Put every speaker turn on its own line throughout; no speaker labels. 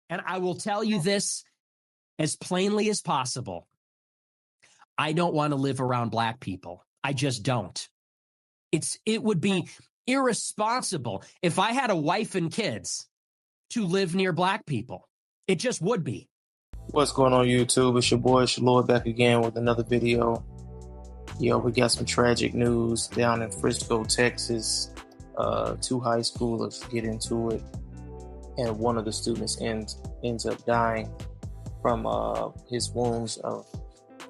And I will tell you this as plainly as possible. I don't want to live around black people. I just don't. It would be irresponsible if I had a wife and kids to live near black people. It just would be.
What's going on YouTube? It's your boy Shaloy back again with another video. Yo, we got some tragic news down in Frisco, Texas. Two high schoolers get into it, and one of the students ends up dying from his wounds of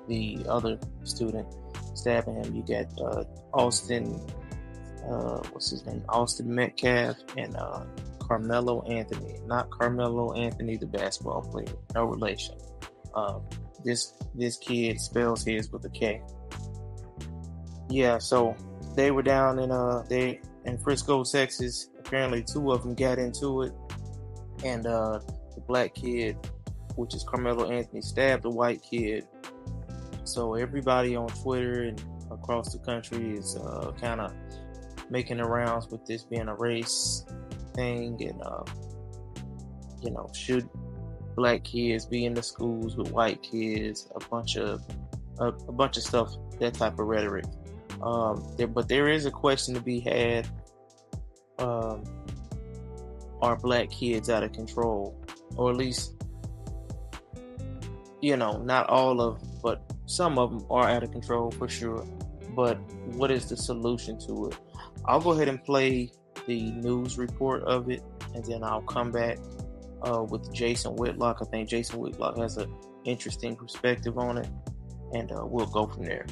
the other student stabbing him. You got Austin Metcalf and Carmelo Anthony. Not Carmelo Anthony, the basketball player. No relation. This kid spells his with a K. Yeah, so they were down in Frisco, Texas. Apparently two of them got into it, and the black kid, which is Carmelo Anthony, stabbed the white kid. So everybody on Twitter and across the country is kind of making the rounds with this being a race thing, and should black kids be in the schools with white kids? A bunch of stuff, that type of rhetoric. But there is a question to be had. Are black kids out of control? Or at least, not all of them, but some of them are out of control for sure. But what is the solution to it? I'll go ahead and play the news report of it, and then I'll come back with Jason Whitlock. I think Jason Whitlock has an interesting perspective on it, and we'll go from there.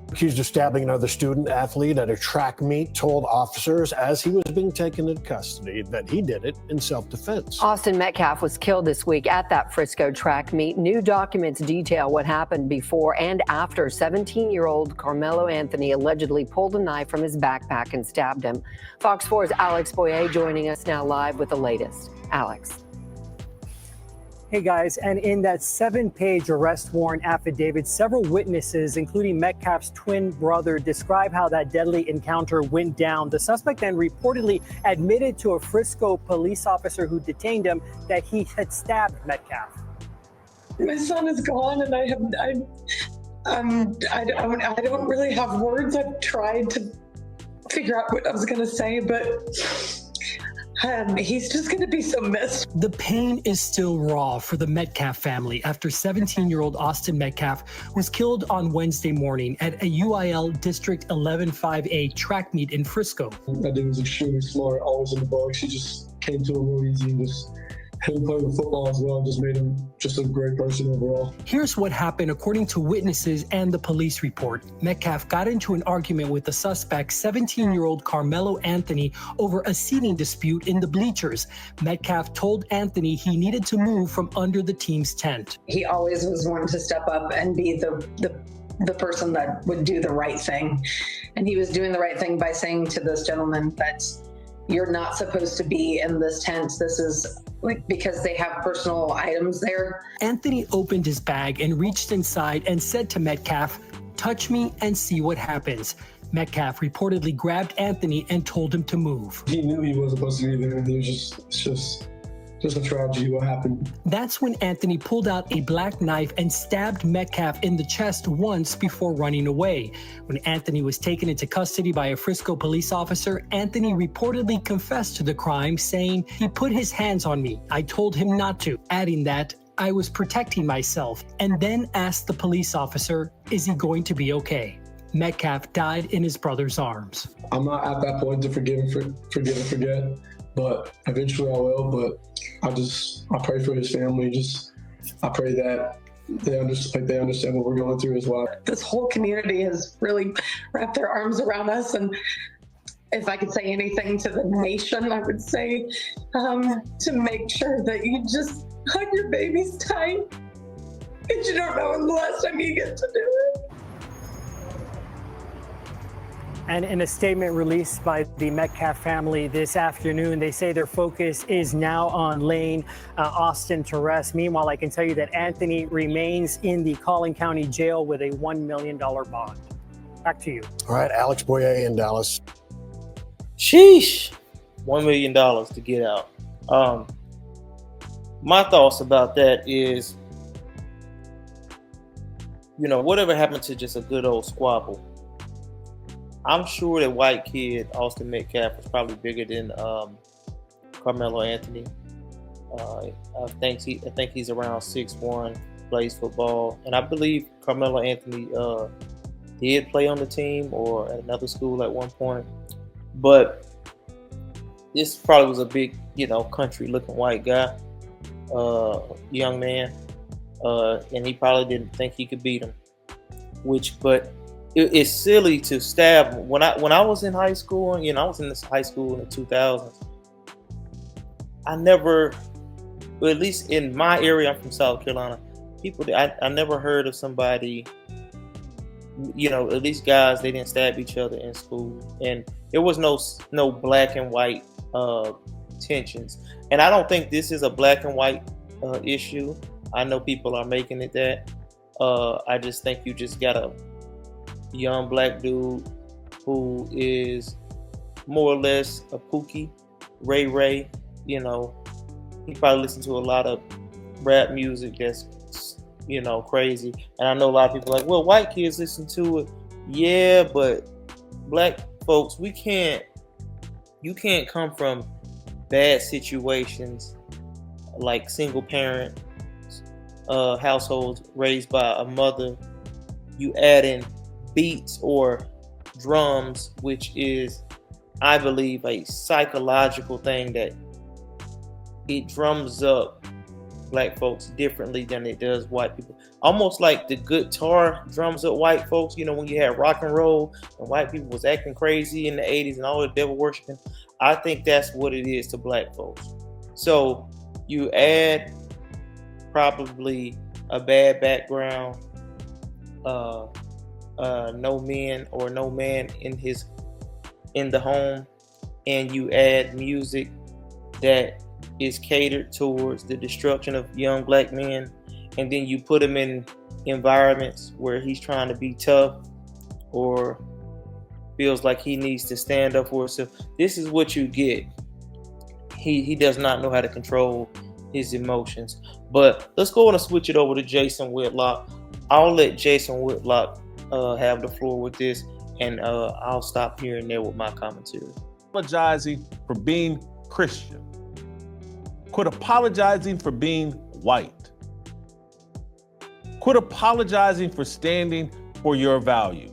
Accused of stabbing another student athlete at a track meet told officers as he was being taken into custody that he did it in self-defense.
Austin Metcalf was killed this week at that Frisco track meet. New documents detail what happened before and after 17-year-old Carmelo Anthony allegedly pulled a knife from his backpack and stabbed him. Fox 4's Alex Boyer joining us now live with the latest. Alex.
Hey guys, and in that 7-page arrest warrant affidavit, several witnesses, including Metcalf's twin brother, describe how that deadly encounter went down. The suspect then reportedly admitted to a Frisco police officer who detained him that he had stabbed Metcalf.
My son is gone, and I don't really have words. I've tried to figure out what I was going to say, but he's just going to be so missed.
The pain is still raw for the Metcalf family after 17-year-old Austin Metcalf was killed on Wednesday morning at a UIL District 11-5A track meet in Frisco.
I think he was extremely smart, always in the box. He just came to him real easy, and just him playing with football as well just made him just a great person overall.
Here's what happened according to witnesses and the police report. Metcalf got into an argument with the suspect, 17-year-old Carmelo Anthony, over a seating dispute in the bleachers. Metcalf told Anthony he needed to move from under the team's tent.
He always was one to step up and be the person that would do the right thing. And he was doing the right thing by saying to this gentleman that you're not supposed to be in this tent. This is because they have personal items there.
Anthony opened his bag and reached inside and said to Metcalf, "Touch me and see what happens." Metcalf reportedly grabbed Anthony and told him to move.
He knew he wasn't supposed to be there. It's just a tragedy what happened.
That's when Anthony pulled out a black knife and stabbed Metcalf in the chest once before running away. When Anthony was taken into custody by a Frisco police officer, Anthony reportedly confessed to the crime, saying, "He put his hands on me. I told him not to," adding that, "I was protecting myself," and then asked the police officer, "Is he going to be okay?" Metcalf died in his brother's arms.
I'm not at that point to forgive and forget, but eventually I will. But I pray for his family. I pray that they understand what we're going through as well.
This whole community has really wrapped their arms around us, and if I could say anything to the nation, I would say to make sure that you just hug your babies tight, because you don't know when the last time you get to do it.
And in a statement released by the Metcalf family this afternoon, they say their focus is now on laying Austin to rest. Meanwhile, I can tell you that Anthony remains in the Collin County Jail with a $1 million bond. Back to you.
All right, Alex Boyer in Dallas.
Sheesh. $1 million to get out. my thoughts about that is, whatever happened to just a good old squabble? I'm sure that white kid, Austin Metcalf, was probably bigger than Carmelo Anthony. I think he's around 6'1", plays football, and I believe Carmelo Anthony did play on the team or at another school at one point. But this probably was a big, country-looking white guy, young man, and he probably didn't think he could beat him. But it's silly to stab. When I was in high school, I was in this high school in the 2000s. I never, well, at least in my area, I'm from South Carolina. I never heard of somebody, at least guys, they didn't stab each other in school, and there was no black and white tensions. And I don't think this is a black and white issue. I know people are making it that. I just think you just got a young black dude who is more or less a Pookie, Ray. He probably listened to a lot of rap music that's crazy. And I know a lot of people are like, well, white kids listen to it. Yeah, but black folks, you can't come from bad situations like single parent households raised by a mother. You add in beats or drums, which is, I believe, a psychological thing that it drums up black folks differently than it does white people. Almost like the guitar drums up white folks. When you had rock and roll and white people was acting crazy in the 80s and all the devil worshiping, I think that's what it is to black folks. So you add probably a bad background, no man in the home, and you add music that is catered towards the destruction of young black men, and then you put him in environments where he's trying to be tough or feels like he needs to stand up for himself. This is what you get. He does not know how to control his emotions. But let's go on and switch it over to Jason Whitlock. I'll let Jason Whitlock have the floor with this, and I'll stop here and there with my commentary.
Apologizing for being Christian. Quit apologizing for being white. Quit apologizing for standing for your values.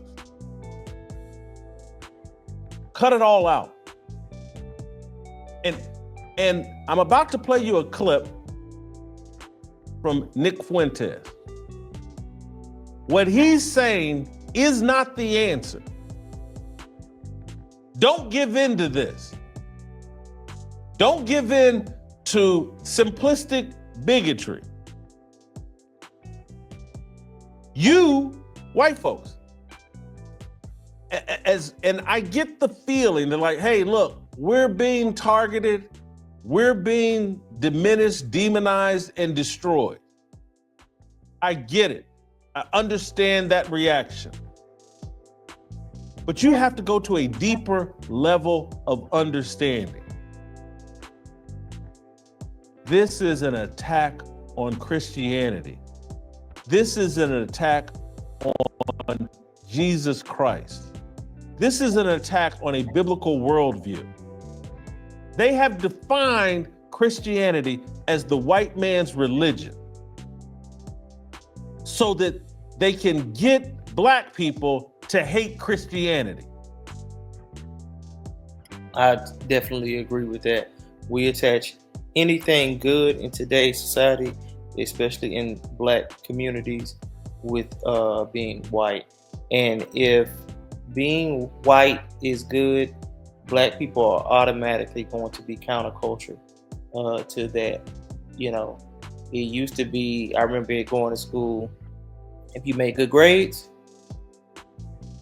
Cut it all out. And I'm about to play you a clip from Nick Fuentes. What he's saying is not the answer. Don't give in to this. Don't give in to simplistic bigotry. You, white folks, and I get the feeling that like, hey, look, we're being targeted, we're being diminished, demonized, and destroyed. I get it. I understand that reaction. But you have to go to a deeper level of understanding. This is an attack on Christianity. This is an attack on Jesus Christ. This is an attack on a biblical worldview. They have defined Christianity as the white man's religion so that they can get black people to hate Christianity.
I definitely agree with that. We attach anything good in today's society, especially in black communities, with being white. And if being white is good, black people are automatically going to be counterculture to that. It used to be, I remember going to school, if you made good grades,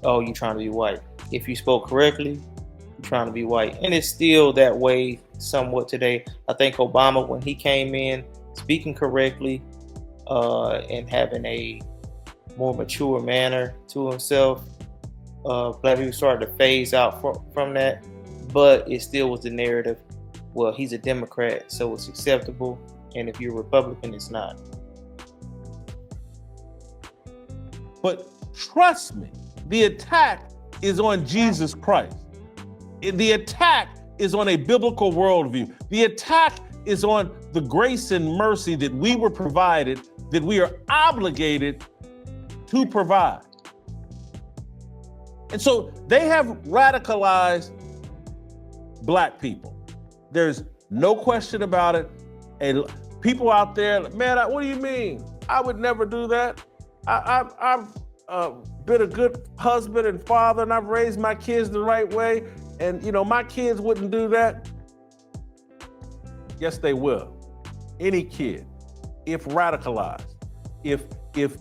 oh, you're trying to be white. If you spoke correctly, you're trying to be white. And it's still that way somewhat today. I think Obama, when he came in, speaking correctly and having a more mature manner to himself, black people started to phase out from that. But it still was the narrative, well, he's a Democrat, so it's acceptable. And if you're Republican, it's not.
But trust me, the attack is on Jesus Christ. The attack is on a biblical worldview. The attack is on the grace and mercy that we were provided, that we are obligated to provide. And so they have radicalized Black people. There's no question about it. And people out there, man, what do you mean? I would never do that. I've been a good husband and father, and I've raised my kids the right way. And, my kids wouldn't do that. Yes, they will. Any kid, if radicalized, if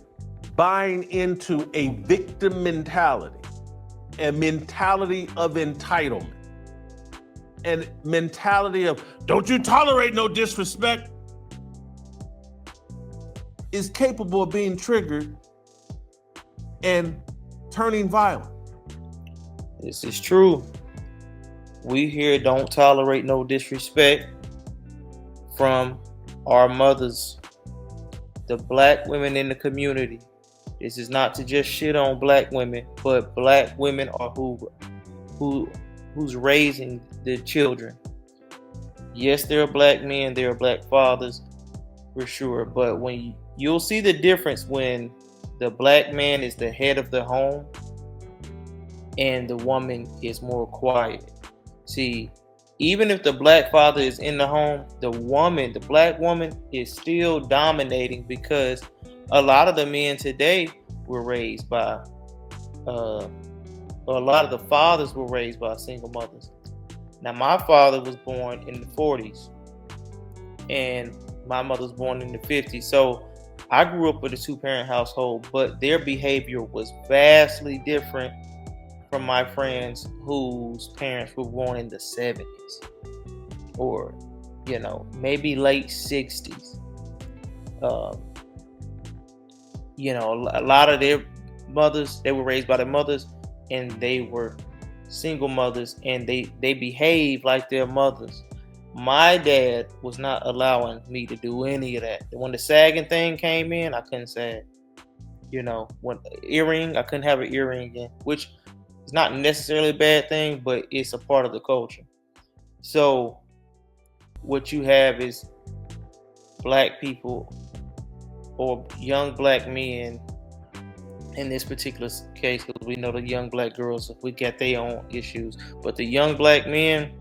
buying into a victim mentality, a mentality of entitlement, and mentality of don't you tolerate no disrespect, is capable of being triggered and turning violent.
This is true. We here don't tolerate no disrespect from our mothers, the Black women in the community. This is not to just shit on Black women, but Black women are who's raising the children. Yes, there are Black men, there are Black fathers, for sure. But when you'll see the difference when the Black man is the head of the home and the woman is more quiet. See, even if the Black father is in the home, the Black woman is still dominating because a lot of the men today were raised by, a lot of the fathers were raised by single mothers. Now, my father was born in the 40s and my mother was born in the 50s. So I grew up with a two-parent household, but their behavior was vastly different from my friends whose parents were born in the 70s or, maybe late 60s. A lot of their mothers, they were raised by their mothers and they were single mothers and they behaved like their mothers. My dad was not allowing me to do any of that. When the sagging thing came in, I couldn't sag. When earring, I couldn't have an earring again, which is not necessarily a bad thing, but it's a part of the culture. So what you have is Black people or young Black men in this particular case, because we know the young Black girls, we got their own issues, but the young Black men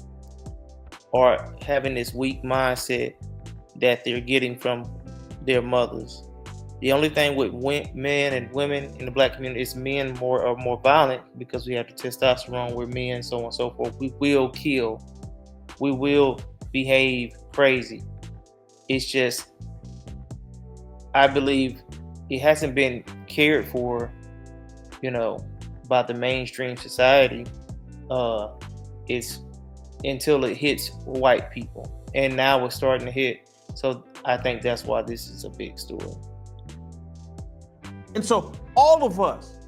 are having this weak mindset that they're getting from their mothers. The only thing with men and women in the Black community is men are more violent because we have the testosterone. We're men, so on and so forth. We will kill. We will behave crazy. It's just, I believe it hasn't been cared for, by the mainstream society. It's until it hits white people. And now it's starting to hit. So I think that's why this is a big story.
And so all of us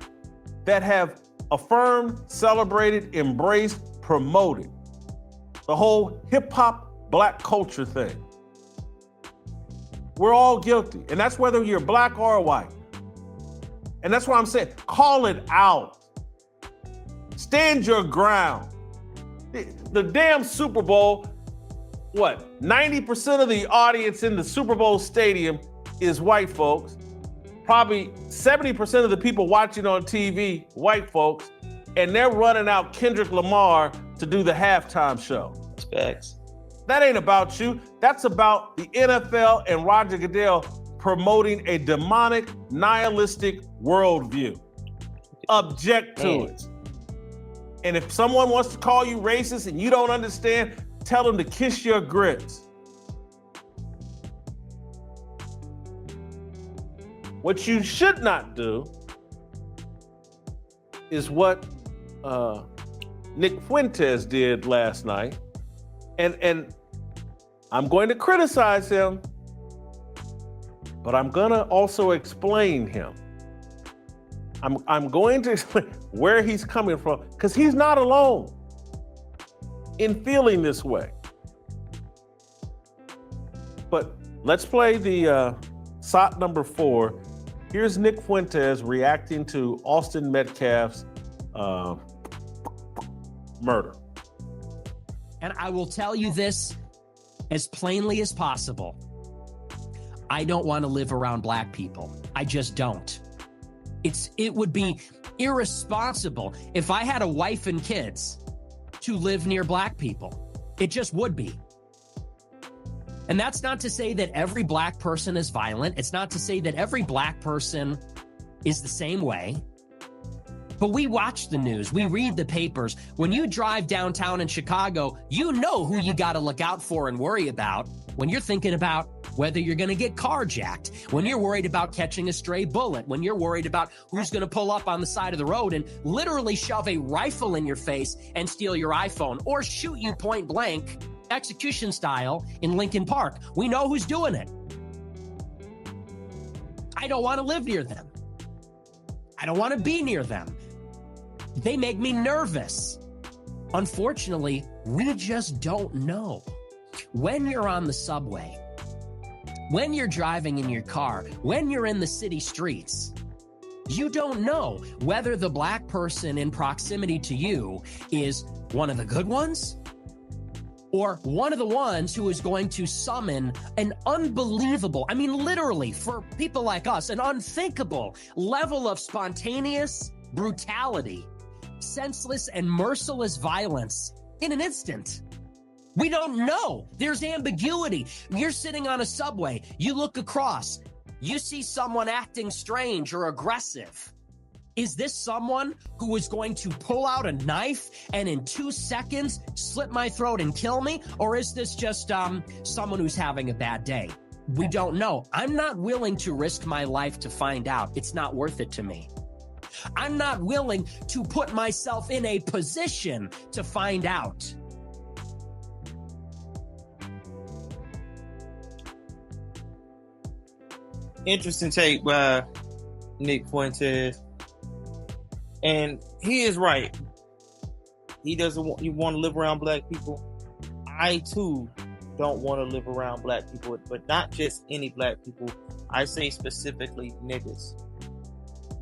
that have affirmed, celebrated, embraced, promoted the whole hip-hop Black culture thing, we're all guilty. And that's whether you're Black or white. And that's why I'm saying, call it out. Stand your ground. The damn Super Bowl, 90% of the audience in the Super Bowl stadium is white folks. Probably 70% of the people watching on TV, white folks, and they're running out Kendrick Lamar to do the halftime show.
Facts.
That ain't about you. That's about the NFL and Roger Goodell promoting a demonic, nihilistic worldview. Object to it. And if someone wants to call you racist and you don't understand, tell them to kiss your grits. What you should not do is what Nick Fuentes did last night. And I'm going to criticize him, but I'm going to also explain him. I'm going to explain where he's coming from, because he's not alone in feeling this way. But Let's play the SOT number 4. Here's Nick Fuentes reacting to Austin Metcalf's murder.
And I will tell you this as plainly as possible. I don't want to live around black people. I just don't. It would be irresponsible if I had a wife and kids to live near black people. It just would be. And that's not to say that every black person is violent. It's not to say that every black person is the same way. But we watch the news. We read the papers. When you drive downtown in Chicago, you know who you got to look out for and worry about when you're thinking about whether you're going to get carjacked, when you're worried about catching a stray bullet, when you're worried about who's going to pull up on the side of the road and literally shove a rifle in your face and steal your iPhone or shoot you point blank, execution style, in Lincoln Park. We know who's doing it. I don't want to live near them. I don't want to be near them. They make me nervous. Unfortunately, we just don't know. When you're on the subway, when you're driving in your car, when you're in the city streets, you don't know whether the black person in proximity to you is one of the good ones or one of the ones who is going to summon an unbelievable, I mean, literally, for people like us, an unthinkable level of spontaneous brutality, senseless and merciless violence in an instant. We don't know. There's ambiguity. You're sitting on a subway. You look across. You see someone acting strange or aggressive. Is this someone who is going to pull out a knife and in 2 seconds slit my throat and kill me? Or is this just someone who's having a bad day? We don't know. I'm not willing to risk my life to find out. It's not worth it to me. I'm not willing to put myself in a position to find out.
Interesting take by Nick Fuentes. And he is right. He doesn't want, you want to live around black people. I too don't want to live around black people, but not just any black people. I say specifically niggas.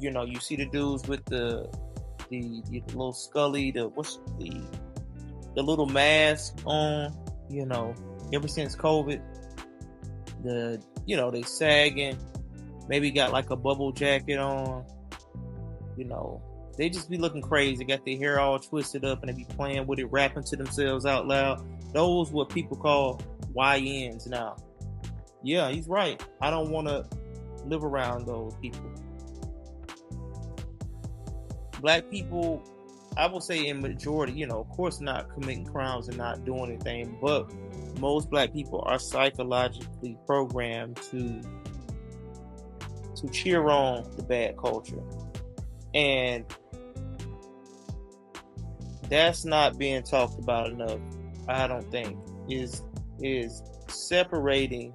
You know, you see the dudes with the little scully, the little mask on, you know, ever since COVID, they sagging, maybe got like a bubble jacket on, you know, they just be looking crazy, got their hair all twisted up and they be playing with it, rapping to themselves out loud. Those what people call YNs now. Yeah, he's right. I don't want to live around those people. Black people, I will say in majority, you know, of course not committing crimes and not doing anything, but most black people are psychologically programmed to cheer on the bad culture. And that's not being talked about enough, I don't think, is separating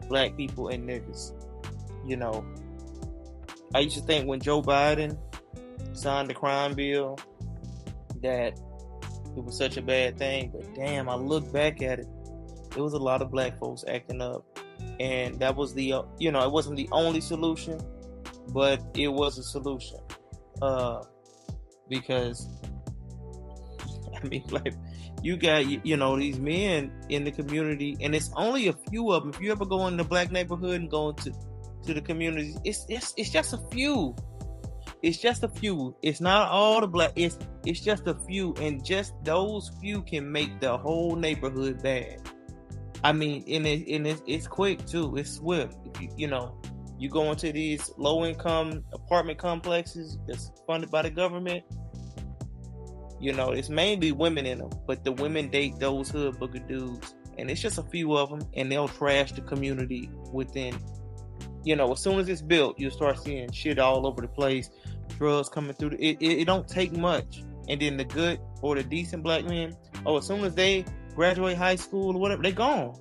black people and niggas. You know, I used to think when Joe Biden signed the crime bill that it was such a bad thing, but damn, I look back at it, there was a lot of black folks acting up, and that was the it wasn't the only solution, but it was a solution, because I mean, like, you got these men in the community, and it's only a few of them. If you ever go in the black neighborhood and go to the communities, it's just a few. It's just a few. It's not all the black. It's just a few, and just those few can make the whole neighborhood bad. I mean, and it's quick too. It's swift. You go into these low-income apartment complexes that's funded by the government. It's mainly women in them, but the women date those hood booger dudes, and it's just a few of them, and they'll trash the community within. As soon as it's built, you'll start seeing shit all over the place, drugs coming through. It don't take much. And then the good or the decent black men, as soon as they graduate high school or whatever, they gone.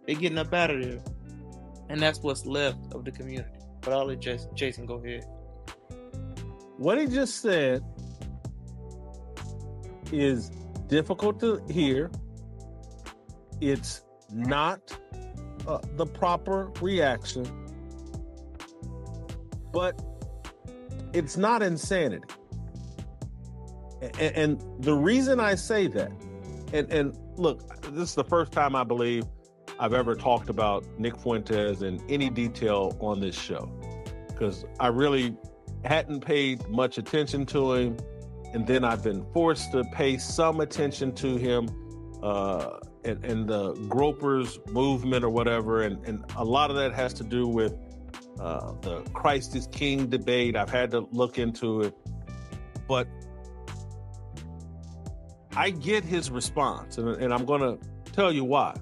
They getting up out of there. And that's what's left of the community. But I'll let Jason go ahead.
What he just said is difficult to hear. It's not the proper reaction, but it's not insanity. And the reason I say that, and look, this is the first time I believe I've ever talked about Nick Fuentes in any detail on this show, because I really hadn't paid much attention to him, and then I've been forced to pay some attention to him and the Gropers movement or whatever, and a lot of that has to do with the Christ is King debate. I've had to look into it, but I get his response, and I'm going to tell you why.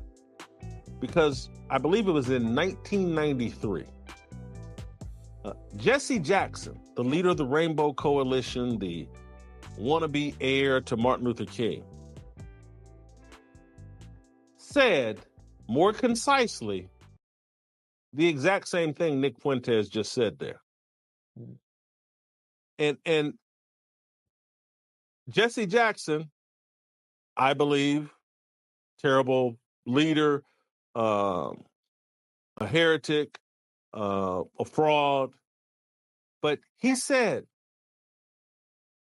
Because I believe it was in 1993, Jesse Jackson, the leader of the Rainbow Coalition, the wannabe heir to Martin Luther King, said more concisely the exact same thing Nick Fuentes just said there. And Jesse Jackson, I believe, terrible leader, a heretic, a fraud, but he said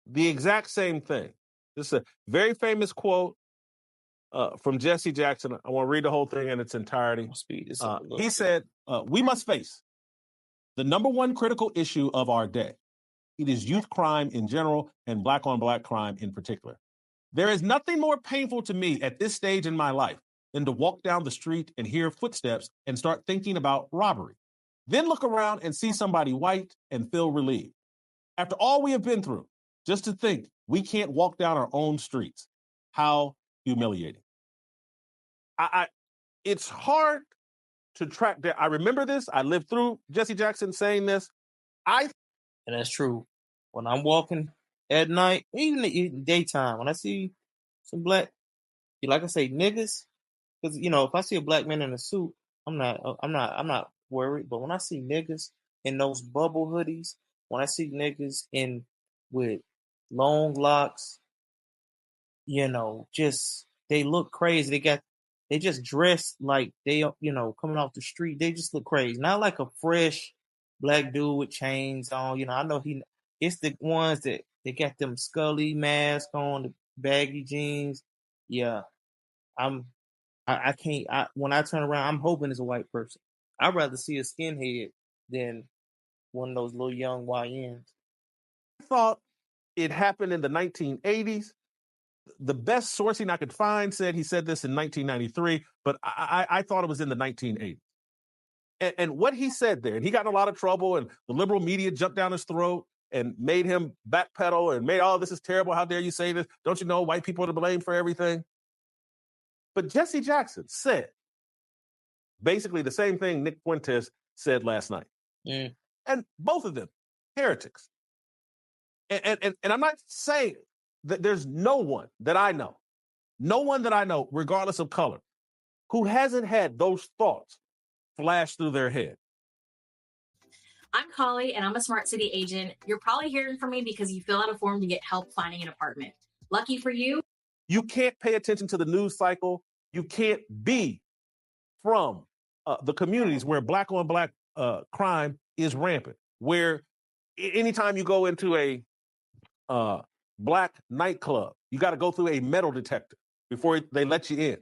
the exact same thing. This is a very famous quote from Jesse Jackson. I want to read the whole thing in its entirety. He said, "We must face the number one critical issue of our day. It is youth crime in general and black-on-black crime in particular. There is nothing more painful to me at this stage in my life than to walk down the street and hear footsteps and start thinking about robbery. Then look around and see somebody white and feel relieved. After all we have been through, just to think we can't walk down our own streets. How humiliating." It's hard to track that. I remember this. I lived through Jesse Jackson saying this.
And that's true. When I'm walking at night, even in daytime, when I see some black, like I say, niggas, because if I see a black man in a suit, I'm not worried. But when I see niggas in those bubble hoodies, when I see niggas with long locks, just they look crazy. They just dress like they coming off the street. They just look crazy. Not like a fresh black dude with chains on. I know it's the ones that they got them Scully mask on, the baggy jeans. Yeah, I can't. When I turn around, I'm hoping it's a white person. I'd rather see a skinhead than one of those little young YNs.
I thought it happened in the 1980s. The best sourcing I could find said he said this in 1993, but I thought it was in the 1980s. And what he said there, and he got in a lot of trouble, and the liberal media jumped down his throat and made him backpedal and made, "Oh, this is terrible. How dare you say this? Don't you know white people are to blame for everything?" But Jesse Jackson said basically the same thing Nick Fuentes said last night.
Mm.
And both of them, heretics. And I'm not saying that there's no one that I know, regardless of color, who hasn't had those thoughts flash through their head.
I'm Collie, and I'm a smart city agent. You're probably hearing from me because you fill out a form to get help finding an apartment. Lucky for you.
You can't pay attention to the news cycle. You can't be from the communities where black-on-black crime is rampant, where anytime you go into a black nightclub, you got to go through a metal detector before they let you in.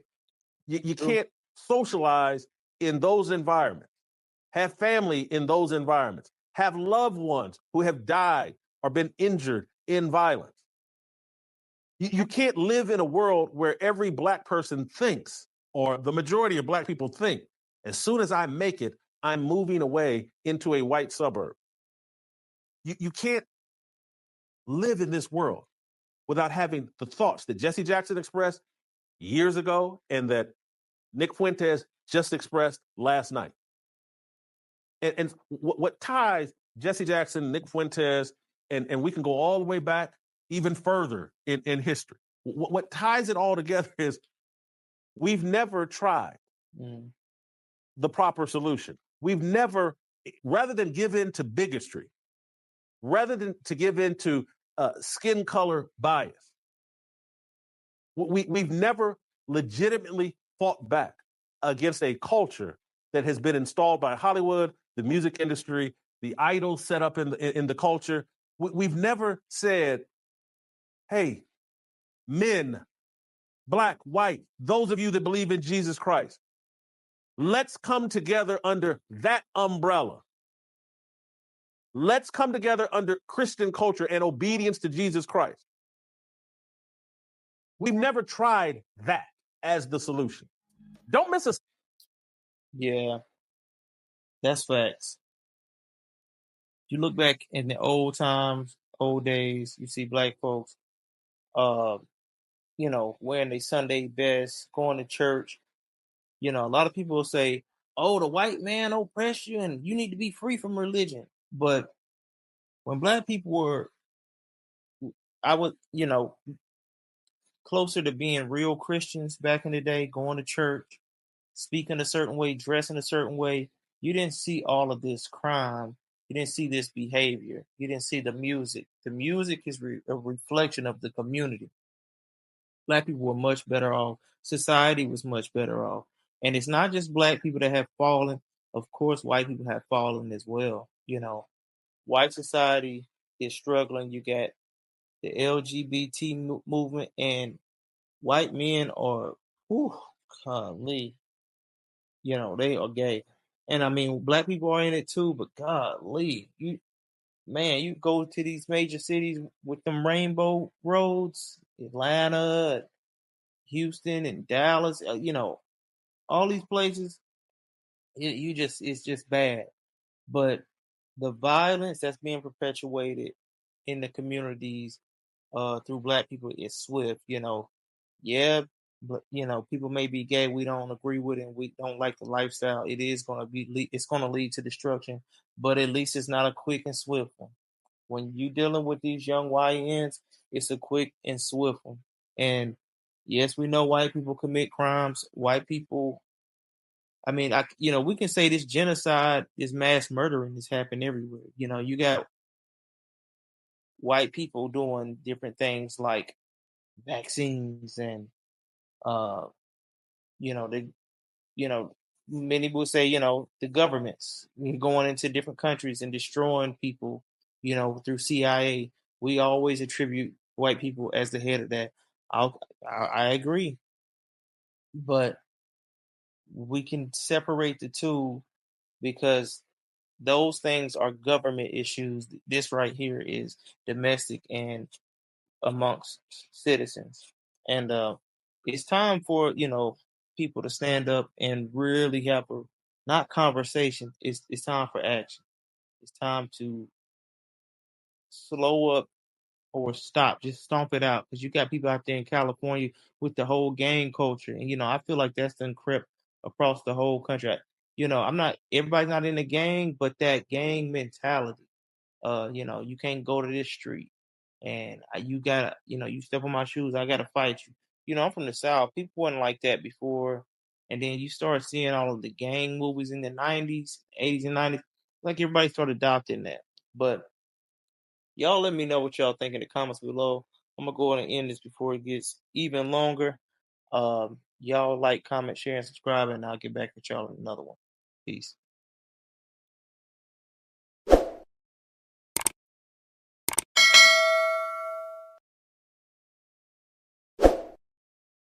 You can't socialize in those environments, have family in those environments, have loved ones who have died or been injured in violence. You can't live in a world where every black person thinks, or the majority of black people think, as soon as I make it, I'm moving away into a white suburb. You can't live in this world without having the thoughts that Jesse Jackson expressed years ago and that Nick Fuentes just expressed last night. And what ties Jesse Jackson, Nick Fuentes, and we can go all the way back even further in history. What ties it all together is we've never tried the proper solution. We've never, rather than give in to bigotry, rather than to give in to skin color bias, we've never legitimately fought back against a culture that has been installed by Hollywood, the music industry, the idols set up in the culture. We've never said, hey, men, black, white, those of you that believe in Jesus Christ, let's come together under that umbrella. Let's come together under Christian culture and obedience to Jesus Christ. We've never tried that as the solution. Don't miss us.
Yeah, that's facts. You look back in the old times, old days, you see black folks, wearing their Sunday best, going to church. A lot of people will say, oh, the white man oppressed you and you need to be free from religion. But when black people were, closer to being real Christians back in the day, going to church, speaking a certain way, dressing a certain way, you didn't see all of this crime. You didn't see this behavior. You didn't see the music. The music is a reflection of the community. Black people were much better off. Society was much better off. And it's not just black people that have fallen. Of course, white people have fallen as well. White society is struggling. You got the LGBT movement, and white men are, golly, they are gay. And I mean, black people are in it too, but golly, you go to these major cities with them rainbow roads, Atlanta, Houston, and Dallas, all these places, it's just bad. But the violence that's being perpetuated in the communities through black people is swift. Yeah, but people may be gay, we don't agree with it, and we don't like the lifestyle. It is going to it's going to lead to destruction, but at least it's not a quick and swift one. When you're dealing with these young YNs, it's a quick and swift one. And yes, we know white people commit crimes. White people, I mean, we can say this genocide, this mass murdering is happening everywhere. You got white people doing different things like vaccines and, they, many will say, the governments going into different countries and destroying people, through CIA. We always attribute white people as the head of that. I agree, but we can separate the two because those things are government issues. This right here is domestic and amongst citizens. And it's time for, people to stand up and really have a, not conversation. It's time for action. It's time to slow up or stop, just stomp it out. Because you got people out there in California with the whole gang culture. And, I feel like that's done crept across the whole country. Everybody's not in the gang, but that gang mentality. You can't go to this street and you gotta, you step on my shoes, I gotta fight you. I'm from the South. People weren't like that before. And then you start seeing all of the gang movies in the 90s, 80s, and 90s. Like everybody started adopting that. But y'all let me know what y'all think in the comments below. I'm going to go ahead and end this before it gets even longer. Y'all like, comment, share, and subscribe, and I'll get back with y'all in another one. Peace.